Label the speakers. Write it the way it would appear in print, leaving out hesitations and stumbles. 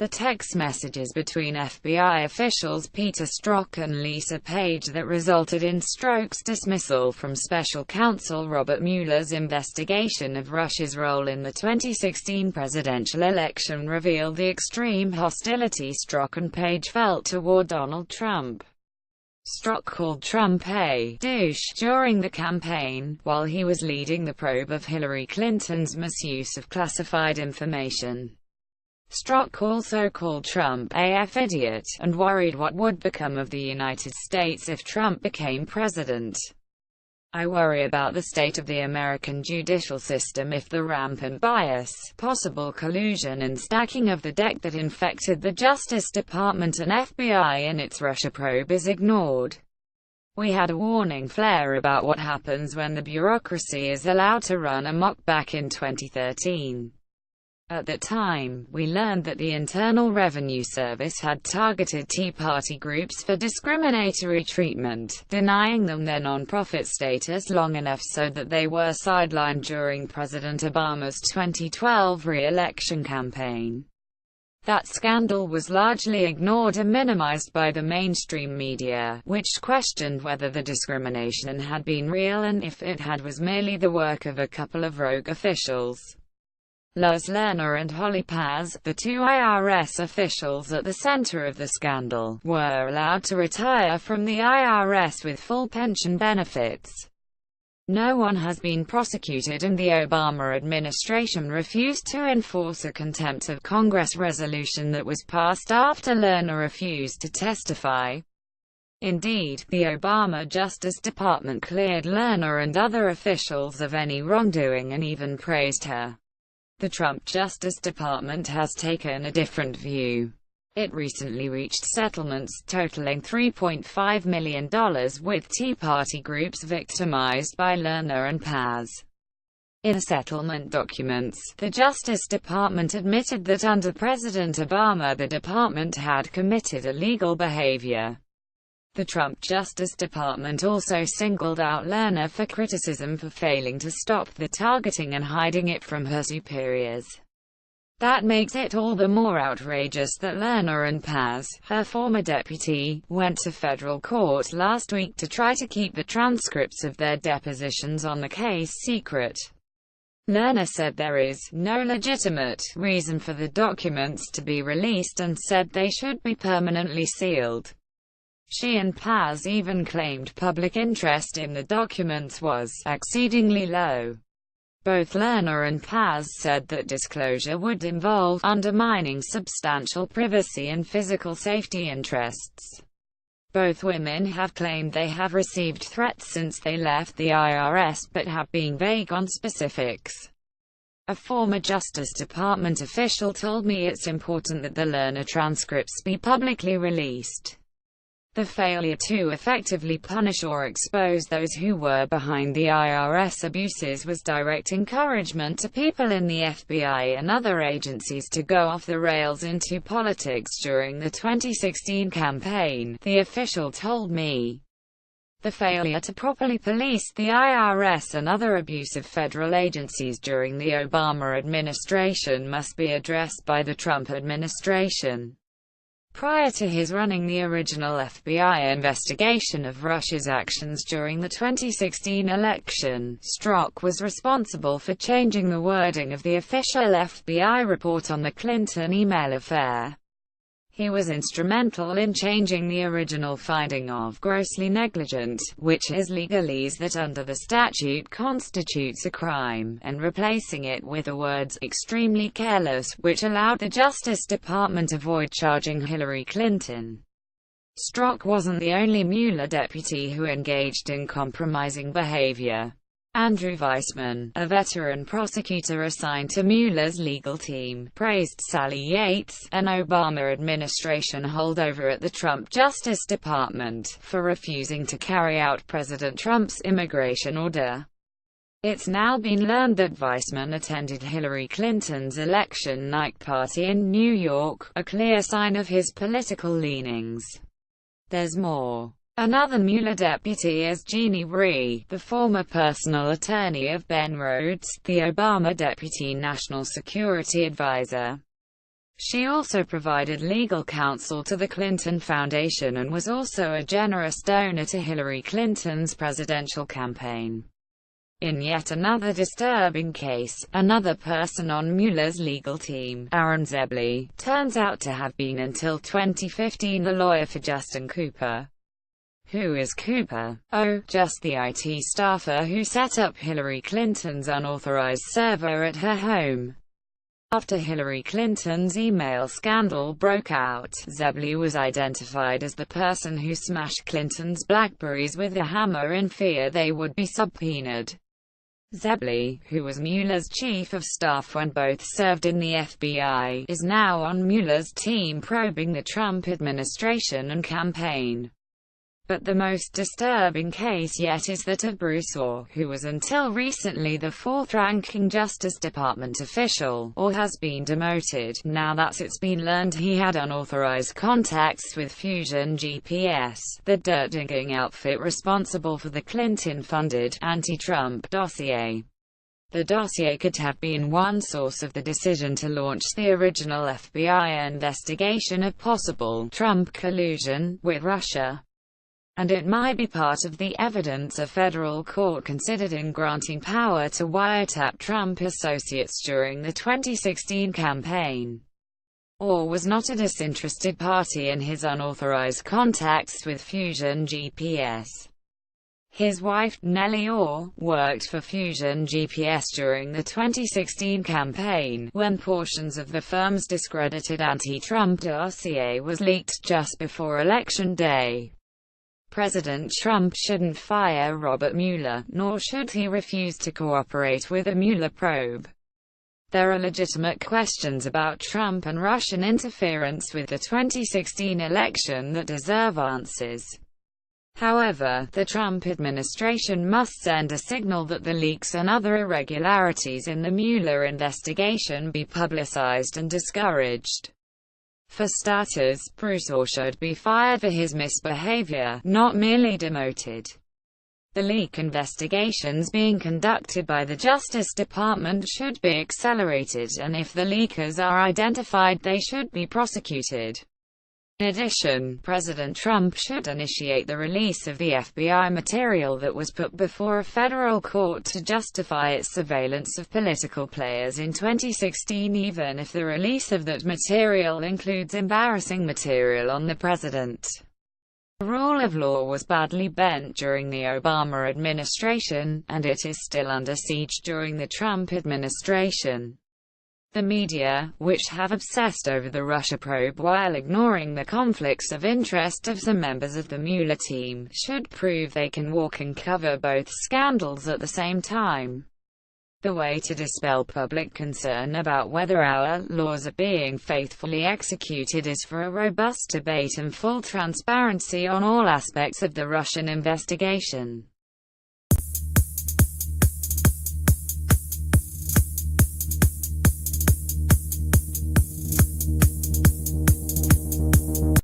Speaker 1: The text messages between FBI officials Peter Strzok and Lisa Page that resulted in Strzok's dismissal from special counsel Robert Mueller's investigation of Russia's role in the 2016 presidential election revealed the extreme hostility Strzok and Page felt toward Donald Trump. Strzok called Trump a douche during the campaign, while he was leading the probe of Hillary Clinton's misuse of classified information. Strzok also called Trump a F idiot, and worried what would become of the United States if Trump became president. I worry about the state of the American judicial system if the rampant bias, possible collusion and stacking of the deck that infected the Justice Department and FBI in its Russia probe is ignored. We had a warning flare about what happens when the bureaucracy is allowed to run amok back in 2013. At that time, we learned that the Internal Revenue Service had targeted Tea Party groups for discriminatory treatment, denying them their non-profit status long enough so that they were sidelined during President Obama's 2012 re-election campaign. That scandal was largely ignored and minimized by the mainstream media, which questioned whether the discrimination had been real and if it had was merely the work of a couple of rogue officials. Luz Lerner and Holly Paz, the two IRS officials at the center of the scandal, were allowed to retire from the IRS with full pension benefits. No one has been prosecuted, and the Obama administration refused to enforce a contempt of Congress resolution that was passed after Lerner refused to testify. Indeed, the Obama Justice Department cleared Lerner and other officials of any wrongdoing and even praised her. The Trump Justice Department has taken a different view. It recently reached settlements totaling $3.5 million with Tea Party groups victimized by Lerner and Paz. In settlement documents, the Justice Department admitted that under President Obama the department had committed illegal behavior. The Trump Justice Department also singled out Lerner for criticism for failing to stop the targeting and hiding it from her superiors. That makes it all the more outrageous that Lerner and Paz, her former deputy, went to federal court last week to try to keep the transcripts of their depositions on the case secret. Lerner said there is no legitimate reason for the documents to be released and said they should be permanently sealed. She and Paz even claimed public interest in the documents was exceedingly low. Both Lerner and Paz said that disclosure would involve undermining substantial privacy and physical safety interests. Both women have claimed they have received threats since they left the IRS but have been vague on specifics. A former Justice Department official told me it's important that the Lerner transcripts be publicly released. The failure to effectively punish or expose those who were behind the IRS abuses was direct encouragement to people in the FBI and other agencies to go off the rails into politics during the 2016 campaign, the official told me. The failure to properly police the IRS and other abusive federal agencies during the Obama administration must be addressed by the Trump administration. Prior to his running the original FBI investigation of Russia's actions during the 2016 election, Strzok was responsible for changing the wording of the official FBI report on the Clinton email affair. He was instrumental in changing the original finding of grossly negligent, which is legalese that under the statute constitutes a crime, and replacing it with the words extremely careless, which allowed the Justice Department to avoid charging Hillary Clinton. Strzok wasn't the only Mueller deputy who engaged in compromising behavior. Andrew Weissman, a veteran prosecutor assigned to Mueller's legal team, praised Sally Yates, an Obama administration holdover at the Trump Justice Department, for refusing to carry out President Trump's immigration order. It's now been learned that Weissman attended Hillary Clinton's election night party in New York, a clear sign of his political leanings. There's more. Another Mueller deputy is Jeannie Rhee, the former personal attorney of Ben Rhodes, the Obama deputy national security advisor. She also provided legal counsel to the Clinton Foundation and was also a generous donor to Hillary Clinton's presidential campaign. In yet another disturbing case, another person on Mueller's legal team, Aaron Zebley, turns out to have been until 2015 the lawyer for Justin Cooper. Who is Cooper? Oh, just the IT staffer who set up Hillary Clinton's unauthorized server at her home. After Hillary Clinton's email scandal broke out, Zebley was identified as the person who smashed Clinton's Blackberries with a hammer in fear they would be subpoenaed. Zebley, who was Mueller's chief of staff when both served in the FBI, is now on Mueller's team probing the Trump administration and campaign. But the most disturbing case yet is that of Bruce Ohr, who was until recently the fourth-ranking Justice Department official, or has been demoted, now that it's been learned he had unauthorized contacts with Fusion GPS, the dirt-digging outfit responsible for the Clinton-funded, anti-Trump dossier. The dossier could have been one source of the decision to launch the original FBI investigation of possible Trump collusion with Russia. And it might be part of the evidence a federal court considered in granting power to wiretap Trump associates during the 2016 campaign. Ohr was not a disinterested party in his unauthorized contacts with Fusion GPS. His wife, Nellie Ohr, worked for Fusion GPS during the 2016 campaign, when portions of the firm's discredited anti-Trump dossier was leaked just before Election Day. President Trump shouldn't fire Robert Mueller, nor should he refuse to cooperate with a Mueller probe. There are legitimate questions about Trump and Russian interference with the 2016 election that deserve answers. However, the Trump administration must send a signal that the leaks and other irregularities in the Mueller investigation be publicized and discouraged. For starters, Bruce Ohr should be fired for his misbehavior, not merely demoted. The leak investigations being conducted by the Justice Department should be accelerated, and if the leakers are identified, they should be prosecuted. In addition, President Trump should initiate the release of the FBI material that was put before a federal court to justify its surveillance of political players in 2016, even if the release of that material includes embarrassing material on the president. The rule of law was badly bent during the Obama administration, and it is still under siege during the Trump administration. The media, which have obsessed over the Russia probe while ignoring the conflicts of interest of some members of the Mueller team, should prove they can walk and cover both scandals at the same time. The way to dispel public concern about whether our laws are being faithfully executed is for a robust debate and full transparency on all aspects of the Russian investigation.